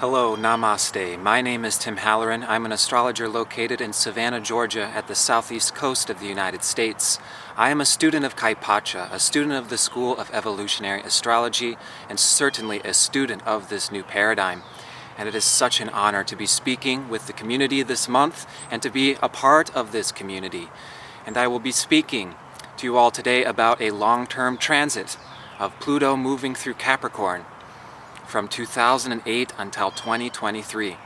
Hello, Namaste. My name is Tim Halloran. I'm an astrologer located in Savannah, Georgia at the southeast coast of the United States. I am a student of Kaipacha, a student of the School of Evolutionary Astrology, and certainly a student of this new paradigm. And it is such an honor to be speaking with the community this month and to be a part of this community. And I will be speaking to you all today about a long-term transit of Pluto moving through Capricorn from 2008 until 2023.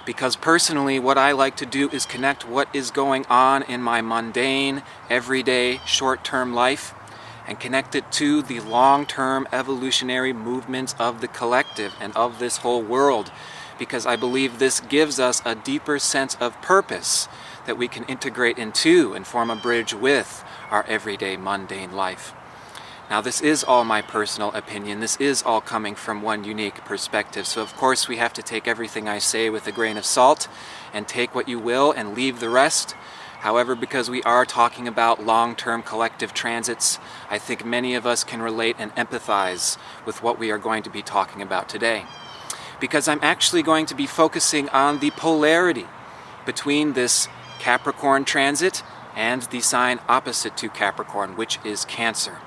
Because personally, what I like to do is connect what is going on in my mundane, everyday, short-term life and connect it to the long-term evolutionary movements of the collective and of this whole world, because I believe this gives us a deeper sense of purpose that we can integrate into and form a bridge with our everyday mundane life. Now, this is all my personal opinion. This is all coming from one unique perspective. So, of course, we have to take everything I say with a grain of salt and take what you will and leave the rest. However, because we are talking about long-term collective transits, I think many of us can relate and empathize with what we are going to be talking about today. Because I'm actually going to be focusing on the polarity between this Capricorn transit and the sign opposite to Capricorn, which is Cancer.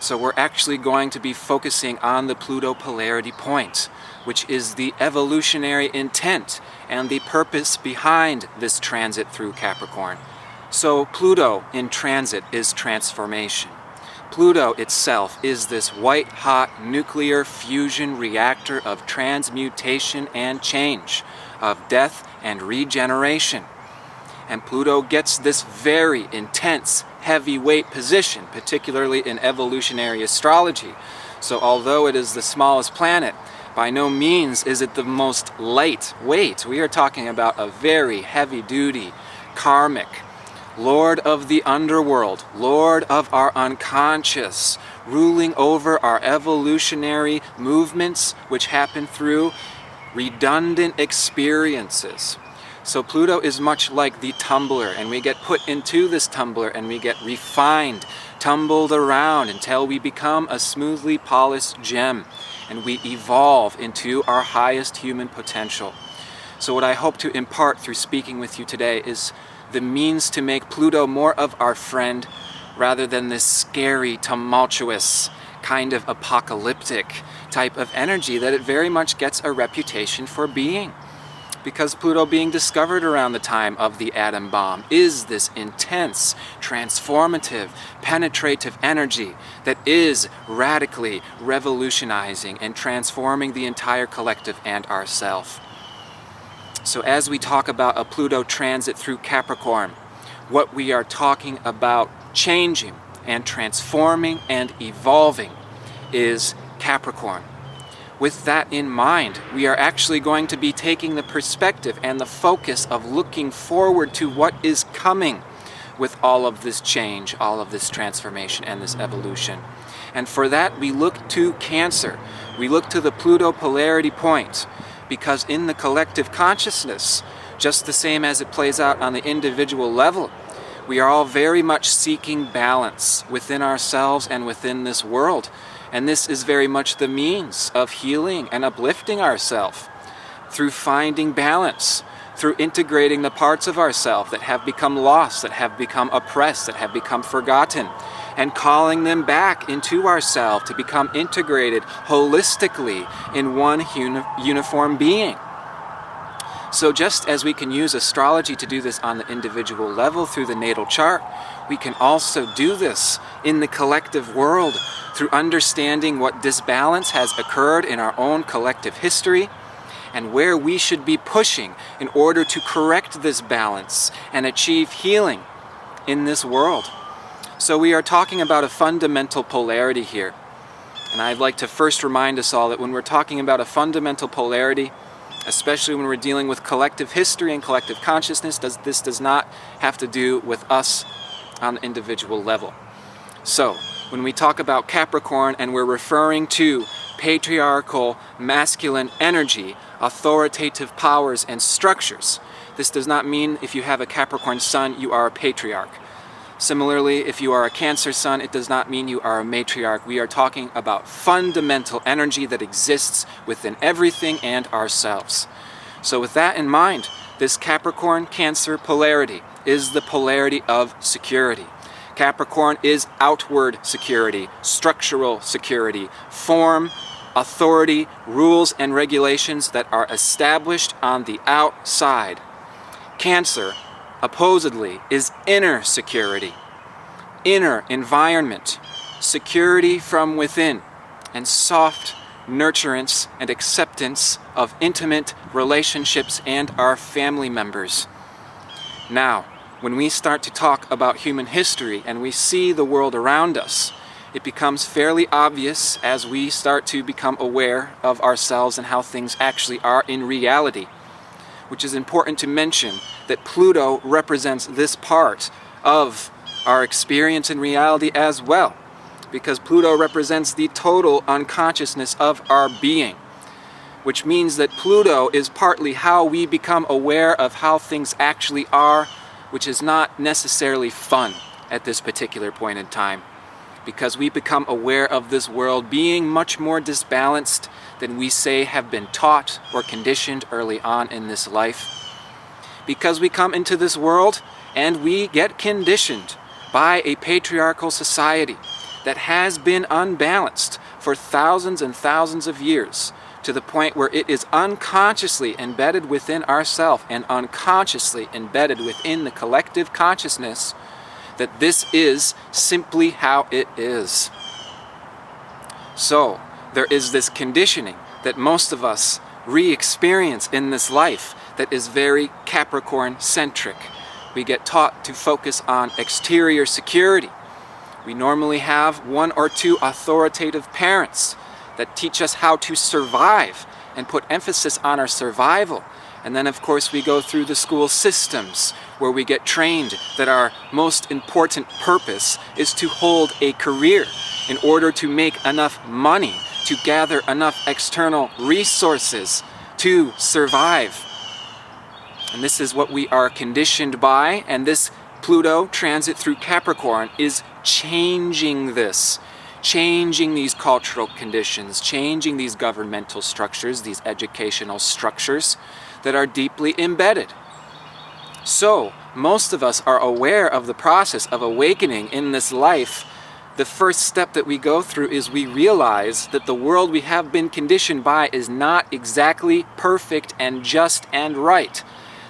So we're actually going to be focusing on the Pluto polarity point, which is the evolutionary intent and the purpose behind this transit through Capricorn. So Pluto in transit is transformation. Pluto itself is this white-hot nuclear fusion reactor of transmutation and change, of death and regeneration. And Pluto gets this very intense, heavyweight position, particularly in evolutionary astrology. So although it is the smallest planet, by no means is it the most lightweight. We are talking about a very heavy-duty, karmic, Lord of the underworld, Lord of our unconscious, ruling over our evolutionary movements, which happen through redundant experiences. So Pluto is much like the tumbler, and we get put into this tumbler and we get refined, tumbled around until we become a smoothly polished gem and we evolve into our highest human potential. So what I hope to impart through speaking with you today is the means to make Pluto more of our friend rather than this scary, tumultuous, kind of apocalyptic type of energy that it very much gets a reputation for being. Because Pluto being discovered around the time of the atom bomb is this intense, transformative, penetrative energy that is radically revolutionizing and transforming the entire collective and ourself. So as we talk about a Pluto transit through Capricorn, what we are talking about changing and transforming and evolving is Capricorn. With that in mind, we are actually going to be taking the perspective and the focus of looking forward to what is coming with all of this change, all of this transformation and this evolution. And for that, we look to Cancer. We look to the Pluto polarity point, because in the collective consciousness, just the same as it plays out on the individual level, we are all very much seeking balance within ourselves and within this world. And this is very much the means of healing and uplifting ourselves through finding balance, through integrating the parts of ourselves that have become lost, that have become oppressed, that have become forgotten, and calling them back into ourselves to become integrated holistically in one uniform being. So just as we can use astrology to do this on the individual level through the natal chart, we can also do this in the collective world through understanding what disbalance has occurred in our own collective history and where we should be pushing in order to correct this balance and achieve healing in this world. So we are talking about a fundamental polarity here. And I'd like to first remind us all that when we're talking about a fundamental polarity, especially when we're dealing with collective history and collective consciousness, this does not have to do with us on the individual level. So, when we talk about Capricorn and we're referring to patriarchal, masculine energy, authoritative powers and structures, this does not mean if you have a Capricorn sun, you are a patriarch. Similarly, if you are a Cancer Sun, it does not mean you are a matriarch. We are talking about fundamental energy that exists within everything and ourselves. So with that in mind, this Capricorn-Cancer polarity is the polarity of security. Capricorn is outward security, structural security, form, authority, rules, and regulations that are established on the outside. Cancer, opposedly, is inner security, inner environment, security from within, and soft nurturance and acceptance of intimate relationships and our family members. Now, when we start to talk about human history and we see the world around us, it becomes fairly obvious as we start to become aware of ourselves and how things actually are in reality, which is important to mention that Pluto represents this part of our experience in reality as well, because Pluto represents the total unconsciousness of our being, which means that Pluto is partly how we become aware of how things actually are, which is not necessarily fun at this particular point in time, because we become aware of this world being much more disbalanced than we say have been taught or conditioned early on in this life. Because we come into this world and we get conditioned by a patriarchal society that has been unbalanced for thousands and thousands of years, to the point where it is unconsciously embedded within ourselves and unconsciously embedded within the collective consciousness that this is simply how it is. So, there is this conditioning that most of us re-experience in this life that is very Capricorn-centric. We get taught to focus on exterior security. We normally have one or two authoritative parents that teach us how to survive and put emphasis on our survival. And then, of course, we go through the school systems where we get trained that our most important purpose is to hold a career in order to make enough money, to gather enough external resources to survive. And this is what we are conditioned by, and this Pluto transit through Capricorn is changing this. Changing these cultural conditions, changing these governmental structures, these educational structures that are deeply embedded. So, most of us are aware of the process of awakening in this life. The first step that we go through is we realize that the world we have been conditioned by is not exactly perfect and just and right.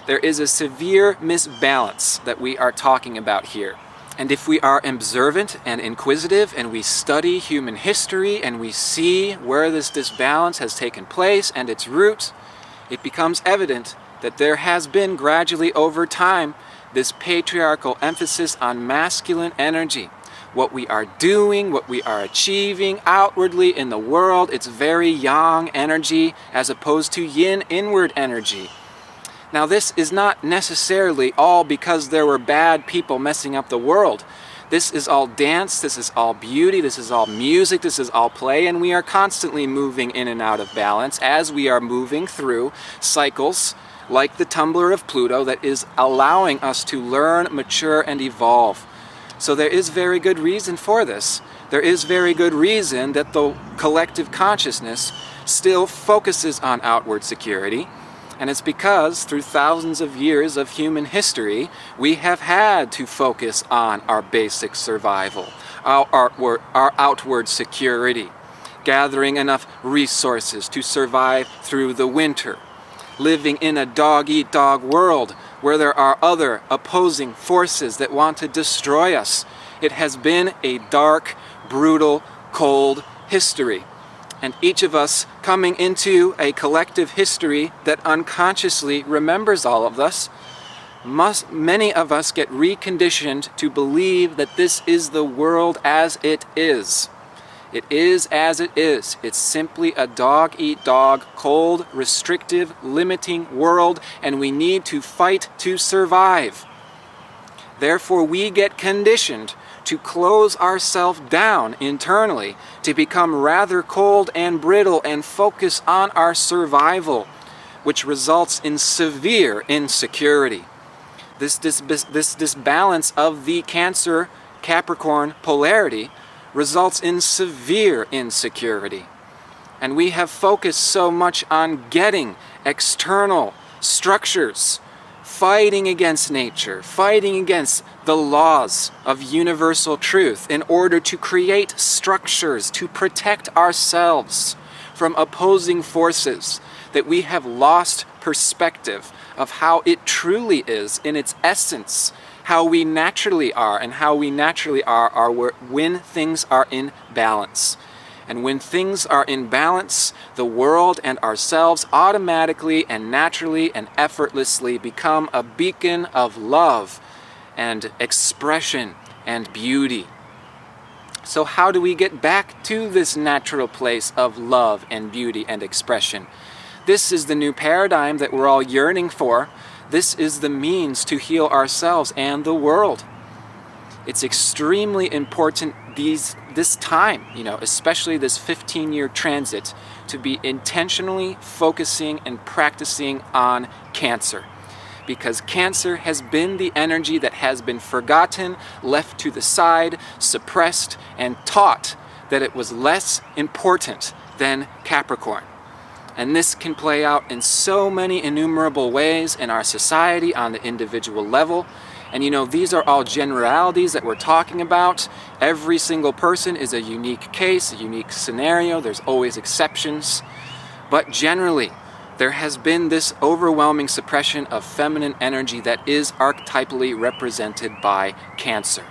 There is a severe misbalance that we are talking about here. And if we are observant and inquisitive and we study human history and we see where this disbalance has taken place and its roots, it becomes evident that there has been gradually over time this patriarchal emphasis on masculine energy. What we are doing, what we are achieving outwardly in the world, it's very yang energy as opposed to yin inward energy. Now, this is not necessarily all because there were bad people messing up the world. This is all dance, this is all beauty, this is all music, this is all play, and we are constantly moving in and out of balance as we are moving through cycles like the tumbler of Pluto that is allowing us to learn, mature, and evolve. So there is very good reason for this. There is very good reason that the collective consciousness still focuses on outward security. And it's because through thousands of years of human history, we have had to focus on our basic survival, our outward security, gathering enough resources to survive through the winter, living in a dog-eat-dog world where there are other opposing forces that want to destroy us. It has been a dark, brutal, cold history. And each of us coming into a collective history that unconsciously remembers all of this, many of us get reconditioned to believe that this is the world as it is. It is as it is. It's simply a dog-eat-dog, cold, restrictive, limiting world, and we need to fight to survive. Therefore, we get conditioned to close ourselves down internally, to become rather cold and brittle and focus on our survival, which results in severe insecurity. This disbalance of the Cancer Capricorn polarity results in severe insecurity. And we have focused so much on getting external structures, fighting against nature, fighting against the laws of universal truth in order to create structures to protect ourselves from opposing forces, that we have lost perspective of how it truly is in its essence, how we naturally are, and how we naturally are when things are in balance. And when things are in balance, the world and ourselves automatically and naturally and effortlessly become a beacon of love and expression and beauty. So how do we get back to this natural place of love and beauty and expression? This is the new paradigm that we're all yearning for. This is the means to heal ourselves and the world. It's extremely important this time, especially this 15-year transit, to be intentionally focusing and practicing on Cancer. Because Cancer has been the energy that has been forgotten, left to the side, suppressed, and taught that it was less important than Capricorn. And this can play out in so many innumerable ways in our society on the individual level. And these are all generalities that we're talking about. Every single person is a unique case, a unique scenario. There's always exceptions. But generally, there has been this overwhelming suppression of feminine energy that is archetypally represented by Cancer.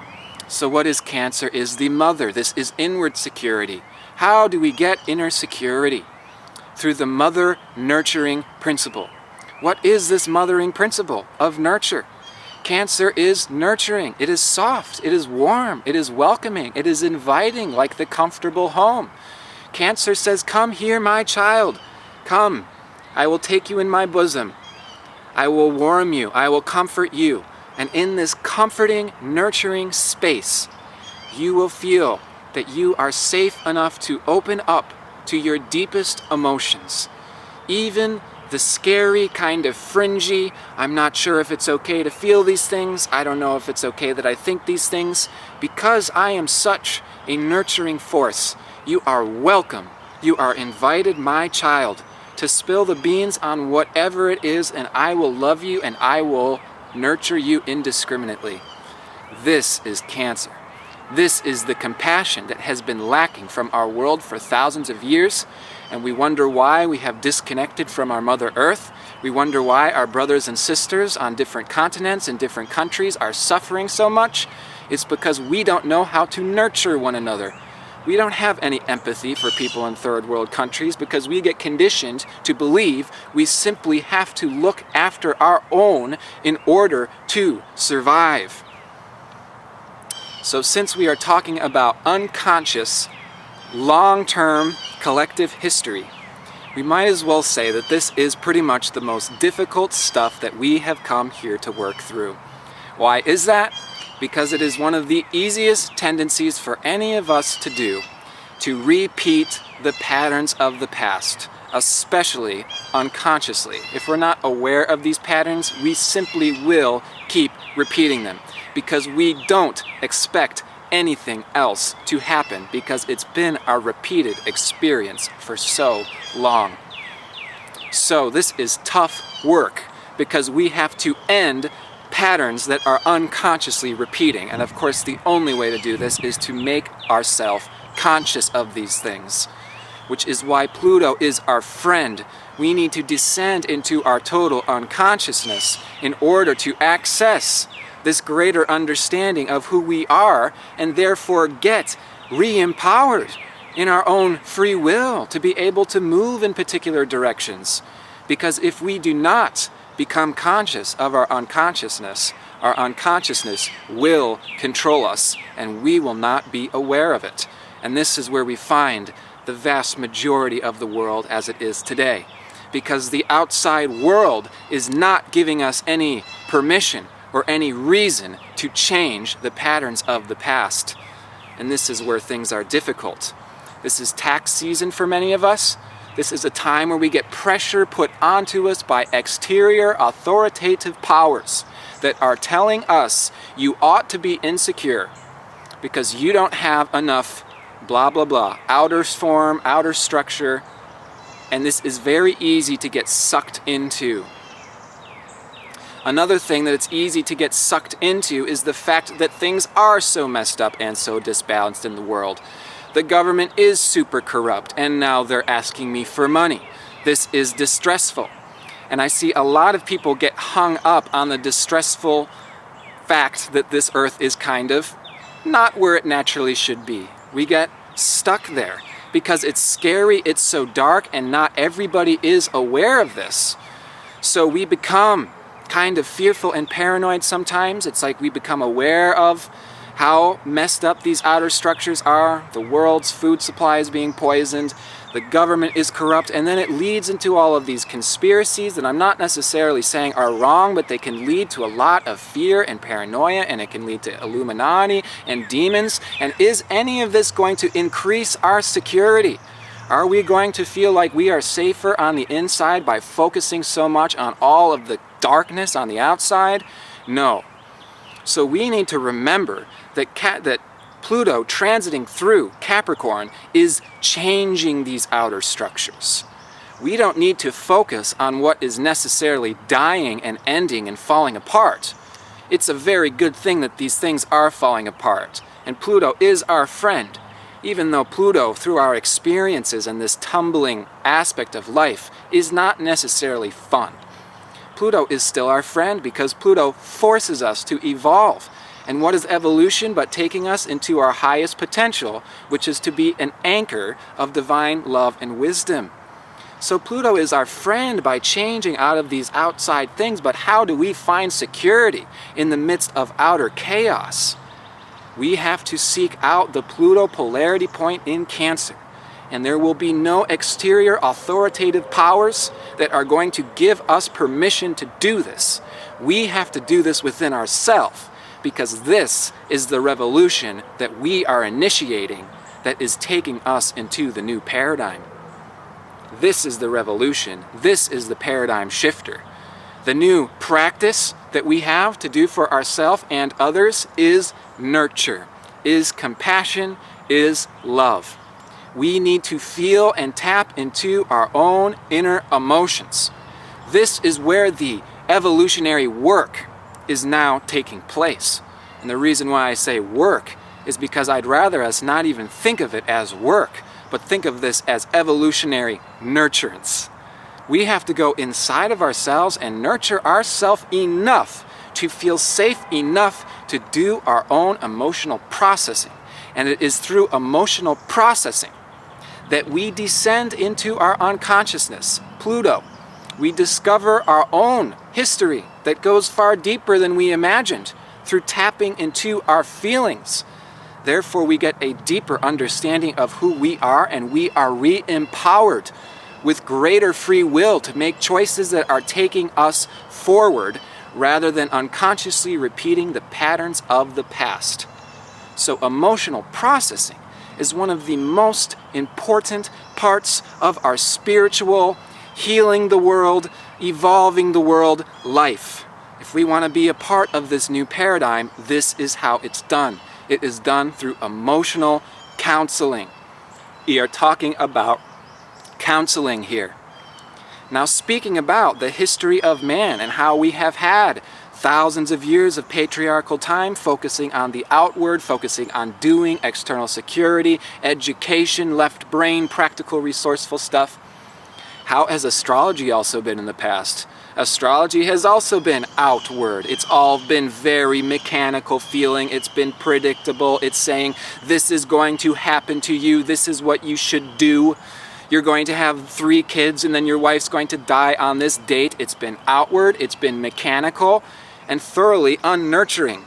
So what is Cancer? Is the mother. This is inward security. How do we get inner security? Through the mother nurturing principle. What is this mothering principle of nurture? Cancer is nurturing. It is soft. It is warm. It is welcoming. It is inviting, like the comfortable home. Cancer says, "Come here, my child. Come. I will take you in my bosom. I will warm you. I will comfort you." And in this comforting, nurturing space, you will feel that you are safe enough to open up to your deepest emotions. Even the scary, kind of fringy, I'm not sure if it's okay to feel these things, I don't know if it's okay that I think these things, because I am such a nurturing force, you are welcome, you are invited, my child, to spill the beans on whatever it is, and I will love you and I will nurture you indiscriminately. This is Cancer. This is the compassion that has been lacking from our world for thousands of years, and we wonder why we have disconnected from our Mother Earth. We wonder why our brothers and sisters on different continents and different countries are suffering so much. It's because we don't know how to nurture one another. We don't have any empathy for people in third world countries because we get conditioned to believe we simply have to look after our own in order to survive. So since we are talking about unconscious, long-term collective history, we might as well say that this is pretty much the most difficult stuff that we have come here to work through. Why is that? Because it is one of the easiest tendencies for any of us to do, to repeat the patterns of the past, especially unconsciously. If we're not aware of these patterns, we simply will keep repeating them, because we don't expect anything else to happen, because it's been our repeated experience for so long. So this is tough work, because we have to end patterns that are unconsciously repeating. And of course, the only way to do this is to make ourselves conscious of these things, which is why Pluto is our friend. We need to descend into our total unconsciousness in order to access this greater understanding of who we are, and therefore get re-empowered in our own free will to be able to move in particular directions. Because if we do not become conscious of our unconsciousness will control us, and we will not be aware of it. And this is where we find the vast majority of the world as it is today. Because the outside world is not giving us any permission or any reason to change the patterns of the past. And this is where things are difficult. This is tax season for many of us. This is a time where we get pressure put onto us by exterior authoritative powers that are telling us you ought to be insecure because you don't have enough blah blah blah, outer form, outer structure, and this is very easy to get sucked into. Another thing that it's easy to get sucked into is the fact that things are so messed up and so disbalanced in the world. The government is super corrupt, and now they're asking me for money. This is distressful. And I see a lot of people get hung up on the distressful fact that this earth is kind of not where it naturally should be. We get stuck there because it's scary, it's so dark, and not everybody is aware of this. So we become kind of fearful and paranoid sometimes. It's like we become aware of how messed up these outer structures are. The world's food supply is being poisoned. The government is corrupt. And then it leads into all of these conspiracies that I'm not necessarily saying are wrong, but they can lead to a lot of fear and paranoia, and it can lead to Illuminati and demons. And is any of this going to increase our security? Are we going to feel like we are safer on the inside by focusing so much on all of the darkness on the outside? No. So we need to remember that Pluto transiting through Capricorn is changing these outer structures. We don't need to focus on what is necessarily dying and ending and falling apart. It's a very good thing that these things are falling apart. And Pluto is our friend. Even though Pluto, through our experiences and this tumbling aspect of life, is not necessarily fun. Pluto is still our friend because Pluto forces us to evolve. And what is evolution but taking us into our highest potential, which is to be an anchor of divine love and wisdom. So Pluto is our friend by changing out of these outside things, but how do we find security in the midst of outer chaos? We have to seek out the Pluto polarity point in Cancer. And there will be no exterior authoritative powers that are going to give us permission to do this. We have to do this within ourselves, because this is the revolution that we are initiating that is taking us into the new paradigm. This is the revolution. This is the paradigm shifter. The new practice that we have to do for ourselves and others is nurture, is compassion, is love. We need to feel and tap into our own inner emotions. This is where the evolutionary work is now taking place. And the reason why I say work is because I'd rather us not even think of it as work, but think of this as evolutionary nurturance. We have to go inside of ourselves and nurture ourselves enough to feel safe enough to do our own emotional processing. And it is through emotional processing that we descend into our unconsciousness, Pluto. We discover our own history that goes far deeper than we imagined through tapping into our feelings. Therefore, we get a deeper understanding of who we are, and we are re-empowered with greater free will to make choices that are taking us forward rather than unconsciously repeating the patterns of the past. So emotional processing is one of the most important parts of our spiritual, healing the world, evolving the world life. If we want to be a part of this new paradigm, this is how it's done. It is done through emotional counseling. We are talking about counseling here. Now, speaking about the history of man and how we have had thousands of years of patriarchal time focusing on the outward, focusing on doing, external security, education, left brain, practical, resourceful stuff. How has astrology also been in the past? Astrology has also been outward. It's all been very mechanical feeling. It's been predictable. It's saying, this is going to happen to you. This is what you should do. You're going to have 3 kids and then your wife's going to die on this date. It's been outward. It's been mechanical and thoroughly unnurturing.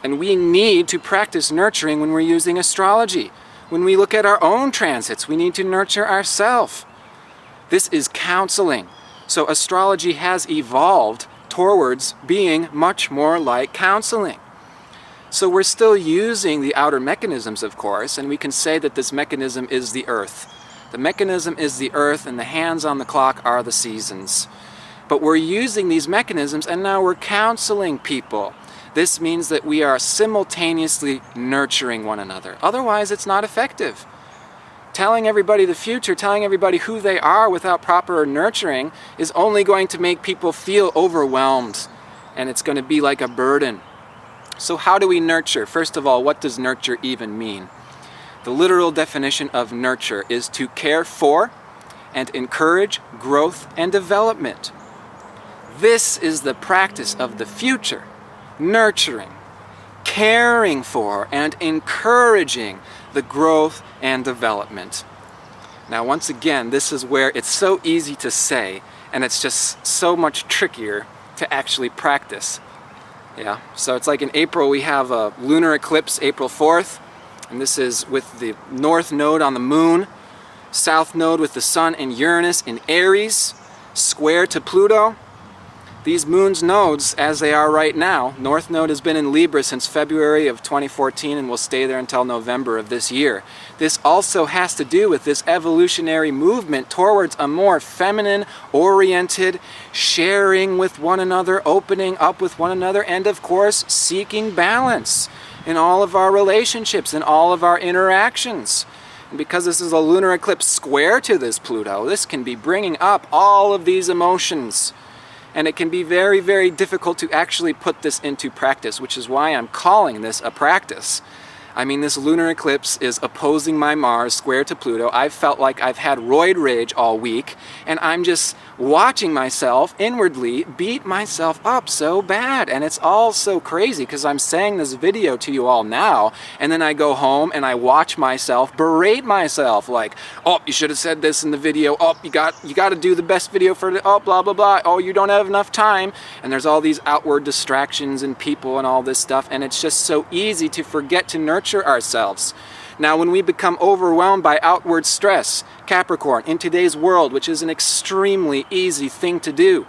And we need to practice nurturing when we're using astrology. When we look at our own transits, we need to nurture ourselves. This is counseling. So astrology has evolved towards being much more like counseling. So we're still using the outer mechanisms, of course, and we can say that this mechanism is the earth. The mechanism is the earth, and the hands on the clock are the seasons. But we're using these mechanisms, and now we're counseling people. This means that we are simultaneously nurturing one another. Otherwise, it's not effective. Telling everybody the future, telling everybody who they are without proper nurturing is only going to make people feel overwhelmed, and it's going to be like a burden. So how do we nurture? First of all, what does nurture even mean? The literal definition of nurture is to care for and encourage growth and development. This is the practice of the future. Nurturing, caring for, and encouraging the growth and development. Now, once again, this is where it's so easy to say, and it's just so much trickier to actually practice. Yeah, so it's like in April we have a lunar eclipse, April 4th, and this is with the north node on the moon, south node with the sun and Uranus in Aries, square to Pluto. These moon's nodes, as they are right now, north node has been in Libra since February of 2014 and will stay there until November of this year. This also has to do with this evolutionary movement towards a more feminine-oriented, sharing with one another, opening up with one another, and of course, seeking balance in all of our relationships, in all of our interactions. And because this is a lunar eclipse square to this Pluto, this can be bringing up all of these emotions. And it can be very, very difficult to actually put this into practice, which is why I'm calling this a practice. I mean, this lunar eclipse is opposing my Mars square to Pluto. I've felt like I've had roid rage all week, and I'm just watching myself inwardly beat myself up so bad. And it's all so crazy because I'm saying this video to you all now, and then I go home and I watch myself berate myself like, oh, you should have said this in the video. Oh, you got to do the best video for the, oh, blah, blah, blah. Oh, you don't have enough time. And there's all these outward distractions and people and all this stuff, and it's just so easy to forget to nurture ourselves. Now, when we become overwhelmed by outward stress, Capricorn, in today's world, which is an extremely easy thing to do,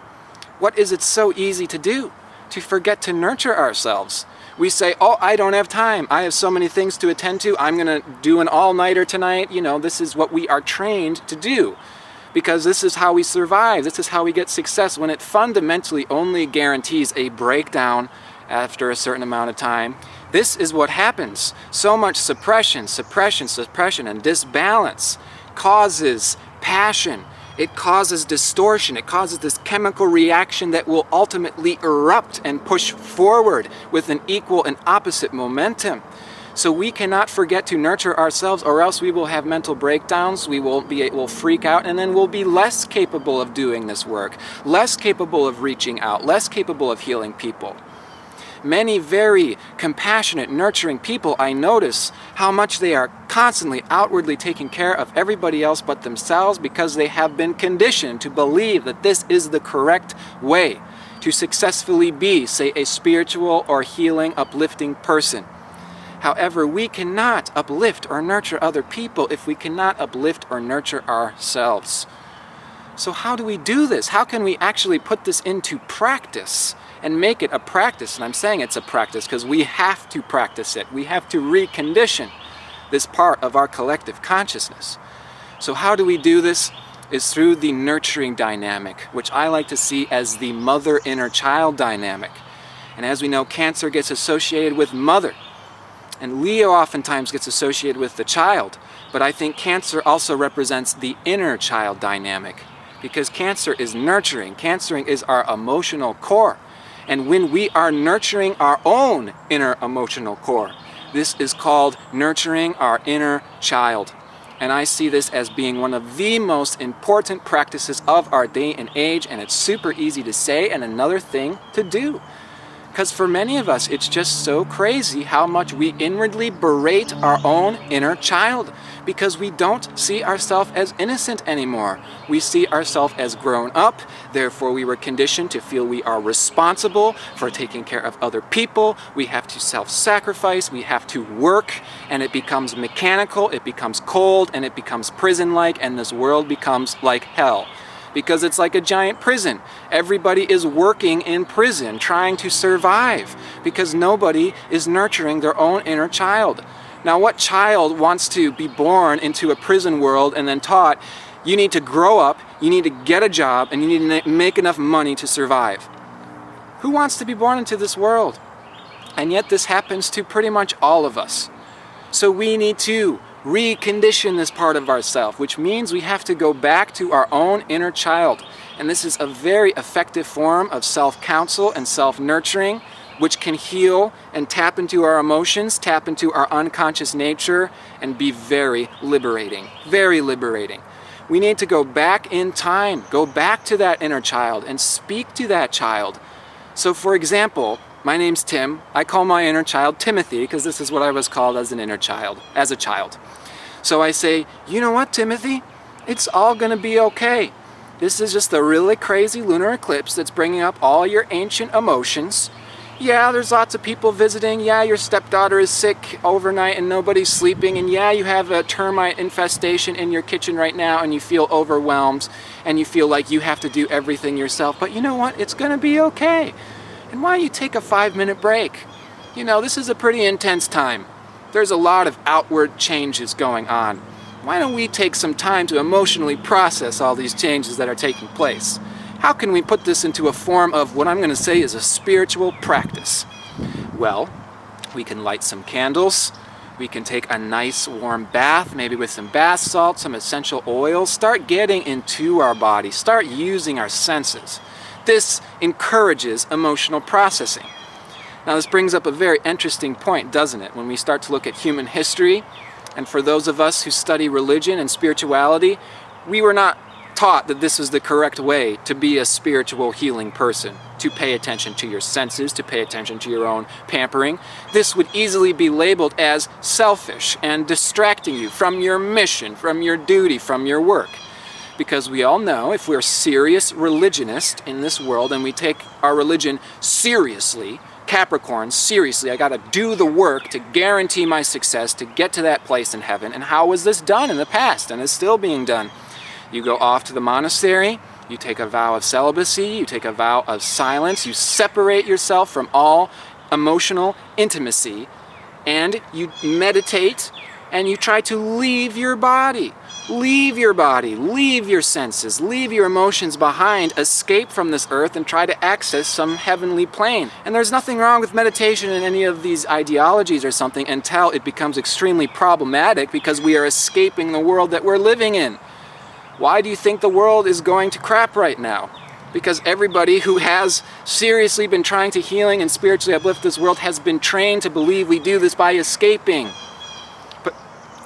what is it so easy to do? To forget to nurture ourselves. We say, oh, I don't have time. I have so many things to attend to. I'm going to do an all-nighter tonight. You know, this is what we are trained to do. Because this is how we survive. This is how we get success, when it fundamentally only guarantees a breakdown after a certain amount of time. This is what happens. So much suppression, and disbalance causes passion. It causes distortion. It causes this chemical reaction that will ultimately erupt and push forward with an equal and opposite momentum. So we cannot forget to nurture ourselves, or else we will have mental breakdowns, we'll freak out, and then we'll be less capable of doing this work, less capable of reaching out, less capable of healing people. Many very compassionate, nurturing people, I notice how much they are constantly outwardly taking care of everybody else but themselves, because they have been conditioned to believe that this is the correct way to successfully be, say, a spiritual or healing, uplifting person. However, we cannot uplift or nurture other people if we cannot uplift or nurture ourselves. So how do we do this? How can we actually put this into practice and make it a practice? And I'm saying it's a practice because we have to practice it. We have to recondition this part of our collective consciousness. So how do we do this? Is through the nurturing dynamic, which I like to see as the mother-inner child dynamic. And as we know, Cancer gets associated with mother, and Leo oftentimes gets associated with the child. But I think Cancer also represents the inner child dynamic, because Cancer is nurturing. Cancering is our emotional core. And when we are nurturing our own inner emotional core, this is called nurturing our inner child. And I see this as being one of the most important practices of our day and age, and it's super easy to say and another thing to do. Because for many of us, it's just so crazy how much we inwardly berate our own inner child, because we don't see ourselves as innocent anymore. We see ourselves as grown up. Therefore, we were conditioned to feel we are responsible for taking care of other people. We have to self-sacrifice. We have to work. And it becomes mechanical. It becomes cold. And it becomes prison-like. And this world becomes like hell. Because it's like a giant prison. Everybody is working in prison, trying to survive, because nobody is nurturing their own inner child. Now, what child wants to be born into a prison world and then taught, you need to grow up, you need to get a job, and you need to make enough money to survive? Who wants to be born into this world? And yet this happens to pretty much all of us. So we need to recondition this part of ourselves, which means we have to go back to our own inner child. And this is a very effective form of self-counsel and self-nurturing, which can heal and tap into our emotions, tap into our unconscious nature, and be very liberating. Very liberating. We need to go back in time, go back to that inner child and speak to that child. So for example, my name's Tim. I call my inner child Timothy because this is what I was called as an inner child, as a child. So I say, you know what, Timothy? It's all going to be okay. This is just a really crazy lunar eclipse that's bringing up all your ancient emotions. Yeah, there's lots of people visiting. Yeah, your stepdaughter is sick overnight and nobody's sleeping. And yeah, you have a termite infestation in your kitchen right now and you feel overwhelmed and you feel like you have to do everything yourself. But you know what? It's going to be okay. And why don't you take a 5-minute break? You know, this is a pretty intense time. There's a lot of outward changes going on. Why don't we take some time to emotionally process all these changes that are taking place? How can we put this into a form of what I'm going to say is a spiritual practice? Well, we can light some candles. We can take a nice warm bath, maybe with some bath salts, some essential oils. Start getting into our body. Start using our senses. This encourages emotional processing. Now this brings up a very interesting point, doesn't it? When we start to look at human history, and for those of us who study religion and spirituality, we were not taught that this is the correct way to be a spiritual healing person, to pay attention to your senses, to pay attention to your own pampering. This would easily be labeled as selfish and distracting you from your mission, from your duty, from your work. Because we all know if we're serious religionists in this world and we take our religion seriously, Capricorn, seriously, I gotta do the work to guarantee my success, to get to that place in heaven. And how was this done in the past and is still being done? You go off to the monastery, you take a vow of celibacy, you take a vow of silence, you separate yourself from all emotional intimacy, and you meditate, and you try to leave your body. Leave your body, leave your senses, leave your emotions behind, escape from this earth and try to access some heavenly plane. And there's nothing wrong with meditation in any of these ideologies or something until it becomes extremely problematic because we are escaping the world that we're living in. Why do you think the world is going to crap right now? Because everybody who has seriously been trying to healing and spiritually uplift this world has been trained to believe we do this by escaping. But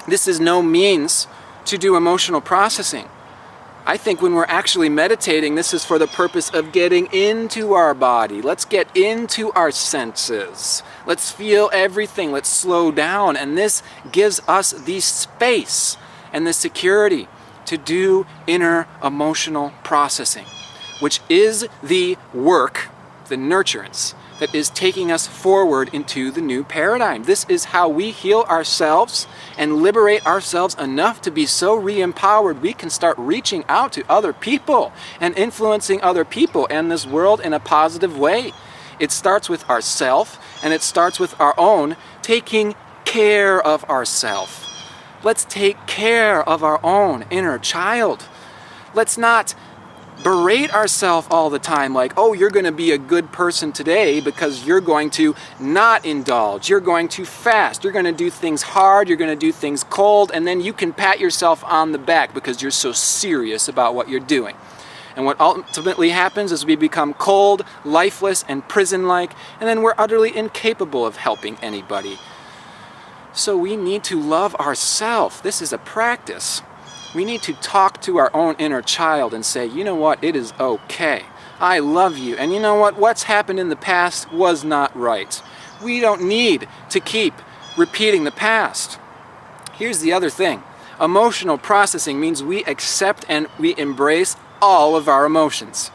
this is no means to do emotional processing. I think when we're actually meditating, this is for the purpose of getting into our body. Let's get into our senses. Let's feel everything. Let's slow down. And this gives us the space and the security to do inner emotional processing, which is the work, the nurturance, that is taking us forward into the new paradigm. This is how we heal ourselves and liberate ourselves enough to be so re-empowered we can start reaching out to other people and influencing other people and this world in a positive way. It starts with ourself, and it starts with our own taking care of ourself. Let's take care of our own inner child. Let's not berate ourselves all the time like, oh, you're going to be a good person today because you're going to not indulge, you're going to fast, you're going to do things hard, you're going to do things cold, and then you can pat yourself on the back because you're so serious about what you're doing. And what ultimately happens is we become cold, lifeless, and prison-like, and then we're utterly incapable of helping anybody. So we need to love ourselves. This is a practice. We need to talk to our own inner child and say, you know what, it is okay. I love you. And you know what, what's happened in the past was not right. We don't need to keep repeating the past. Here's the other thing. Emotional processing means we accept and we embrace all of our emotions.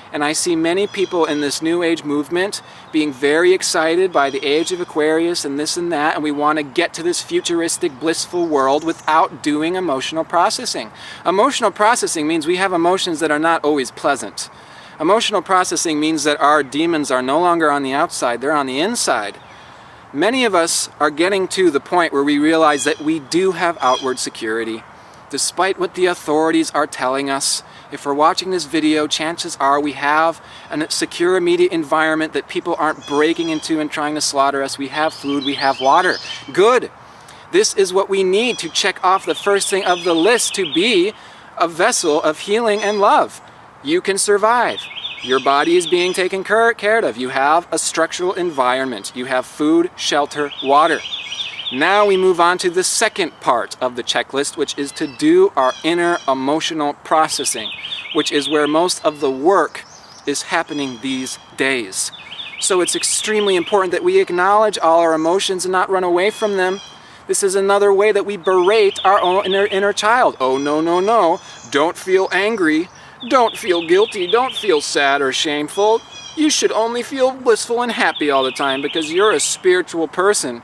And I see many people in this New Age movement being very excited by the age of Aquarius and this and that, and we want to get to this futuristic, blissful world without doing emotional processing. Emotional processing means we have emotions that are not always pleasant. Emotional processing means that our demons are no longer on the outside, they're on the inside. Many of us are getting to the point where we realize that we do have outward security. Despite what the authorities are telling us, if we're watching this video, chances are we have a secure immediate environment that people aren't breaking into and trying to slaughter us. We have food, we have water. Good. This is what we need to check off the first thing of the list to be a vessel of healing and love. You can survive. Your body is being taken care of. You have a structural environment. You have food, shelter, water. Now we move on to the second part of the checklist, which is to do our inner emotional processing, which is where most of the work is happening these days. So it's extremely important that we acknowledge all our emotions and not run away from them. This is another way that we berate our own inner child. Oh, no, no, no. Don't feel angry. Don't feel guilty. Don't feel sad or shameful. You should only feel blissful and happy all the time because you're a spiritual person.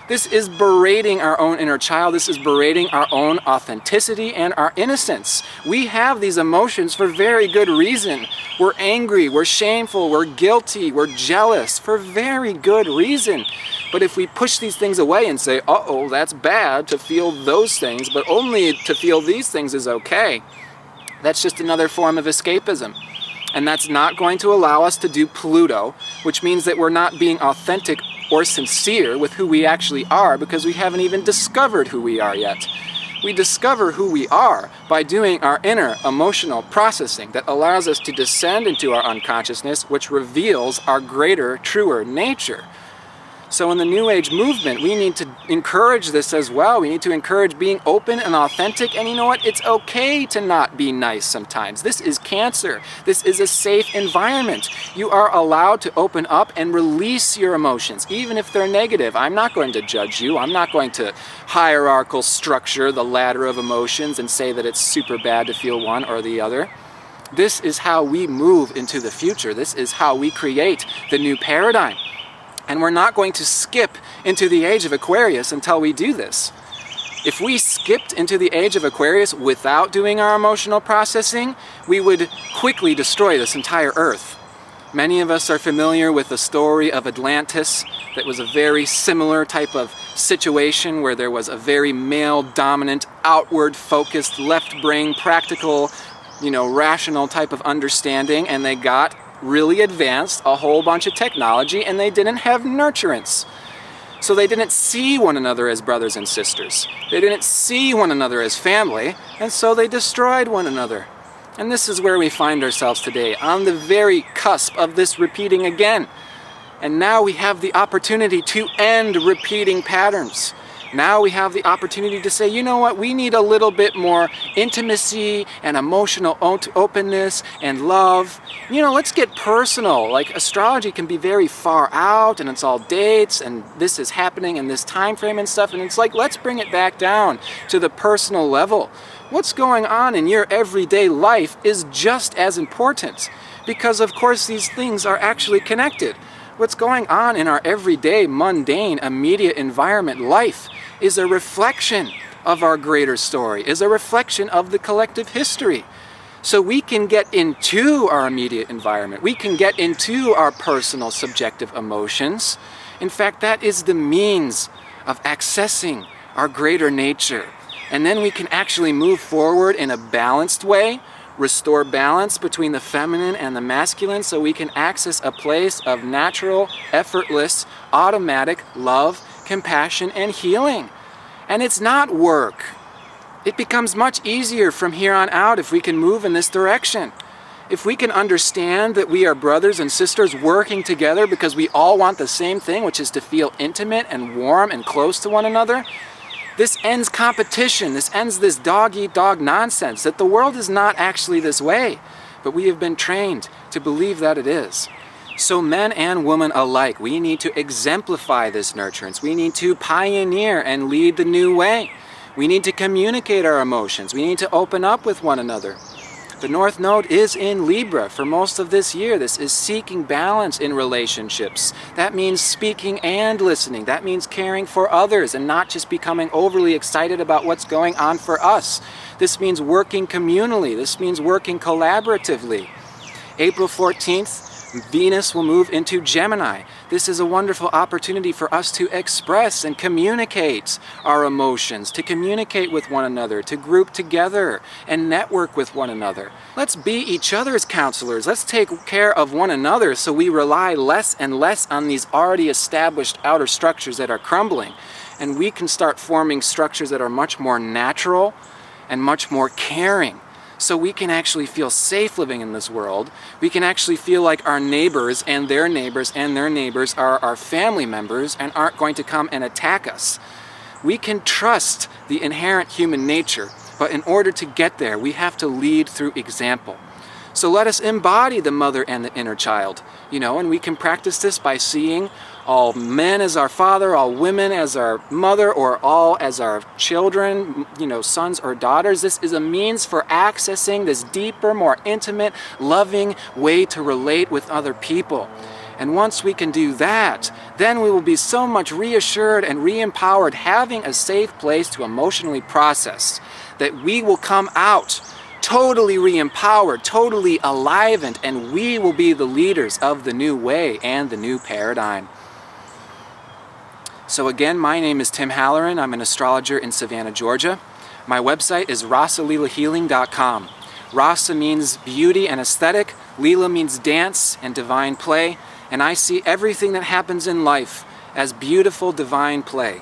This is berating our own inner child. This is berating our own authenticity and our innocence. We have these emotions for very good reason. We're angry, we're shameful, we're guilty, we're jealous for very good reason. But if we push these things away and say, uh-oh, that's bad to feel those things, but only to feel these things is okay, that's just another form of escapism. And that's not going to allow us to do Pluto, which means that we're not being authentic or sincere with who we actually are because we haven't even discovered who we are yet. We discover who we are by doing our inner emotional processing that allows us to descend into our unconsciousness, which reveals our greater, truer nature. So in the New Age movement, we need to encourage this as well. We need to encourage being open and authentic. And you know what? It's okay to not be nice sometimes. This is Cancer. This is a safe environment. You are allowed to open up and release your emotions, even if they're negative. I'm not going to judge you. I'm not going to hierarchical structure the ladder of emotions and say that it's super bad to feel one or the other. This is how we move into the future. This is how we create the new paradigm. And we're not going to skip into the age of Aquarius until we do this. If we skipped into the age of Aquarius without doing our emotional processing, we would quickly destroy this entire Earth. Many of us are familiar with the story of Atlantis. That was a very similar type of situation where there was a very male-dominant, outward-focused, left-brain, practical, rational type of understanding, and they got really advanced, a whole bunch of technology, and they didn't have nurturance. So they didn't see one another as brothers and sisters. They didn't see one another as family, and so they destroyed one another. And this is where we find ourselves today, on the very cusp of this repeating again. And now we have the opportunity to end repeating patterns. Now we have the opportunity to say, you know what, we need a little bit more intimacy and emotional openness and love. Let's get personal. Like astrology can be very far out and it's all dates and this is happening in this time frame and stuff. And it's like, let's bring it back down to the personal level. What's going on in your everyday life is just as important because, of course, these things are actually connected. What's going on in our everyday, mundane, immediate environment life is a reflection of our greater story, is a reflection of the collective history. So we can get into our immediate environment. We can get into our personal, subjective emotions. In fact, that is the means of accessing our greater nature. And then we can actually move forward in a balanced way, restore balance between the feminine and the masculine so we can access a place of natural, effortless, automatic love, compassion, and healing. And it's not work. It becomes much easier from here on out if we can move in this direction. If we can understand that we are brothers and sisters working together because we all want the same thing, which is to feel intimate and warm and close to one another, this ends competition. This ends this dog-eat-dog nonsense that the world is not actually this way, but we have been trained to believe that it is. So men and women alike, we need to exemplify this nurturance. We need to pioneer and lead the new way. We need to communicate our emotions. We need to open up with one another. The North Node is in Libra for most of this year. This is seeking balance in relationships. That means speaking and listening. That means caring for others and not just becoming overly excited about what's going on for us. This means working communally. This means working collaboratively. April 14th, Venus will move into Gemini. This is a wonderful opportunity for us to express and communicate our emotions, to communicate with one another, to group together and network with one another. Let's be each other's counselors. Let's take care of one another so we rely less and less on these already established outer structures that are crumbling. And we can start forming structures that are much more natural and much more caring. So we can actually feel safe living in this world. We can actually feel like our neighbors and their neighbors and their neighbors are our family members and aren't going to come and attack us. We can trust the inherent human nature, but in order to get there, we have to lead through example. So let us embody the mother and the inner child, and we can practice this by seeing all men as our father, all women as our mother, or all as our children, sons or daughters. This is a means for accessing this deeper, more intimate, loving way to relate with other people. And once we can do that, then we will be so much reassured and re-empowered, having a safe place to emotionally process, that we will come out totally re-empowered, totally alivened, and we will be the leaders of the new way and the new paradigm. So again, my name is Tim Halloran. I'm an astrologer in Savannah, Georgia. My website is rasalilahealing.com. Rasa means beauty and aesthetic, Lila means dance and divine play, and I see everything that happens in life as beautiful divine play.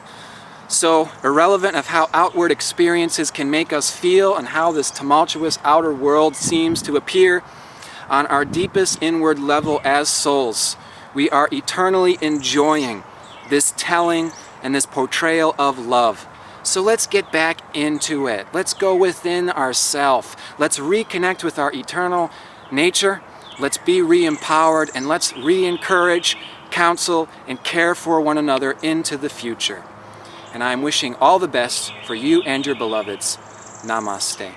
So, irrelevant of how outward experiences can make us feel and how this tumultuous outer world seems to appear, on our deepest inward level as souls, we are eternally enjoying this telling and this portrayal of love. So let's get back into it. Let's go within ourselves. Let's reconnect with our eternal nature. Let's be re-empowered, and let's re-encourage, counsel, and care for one another into the future. And I'm wishing all the best for you and your beloveds. Namaste.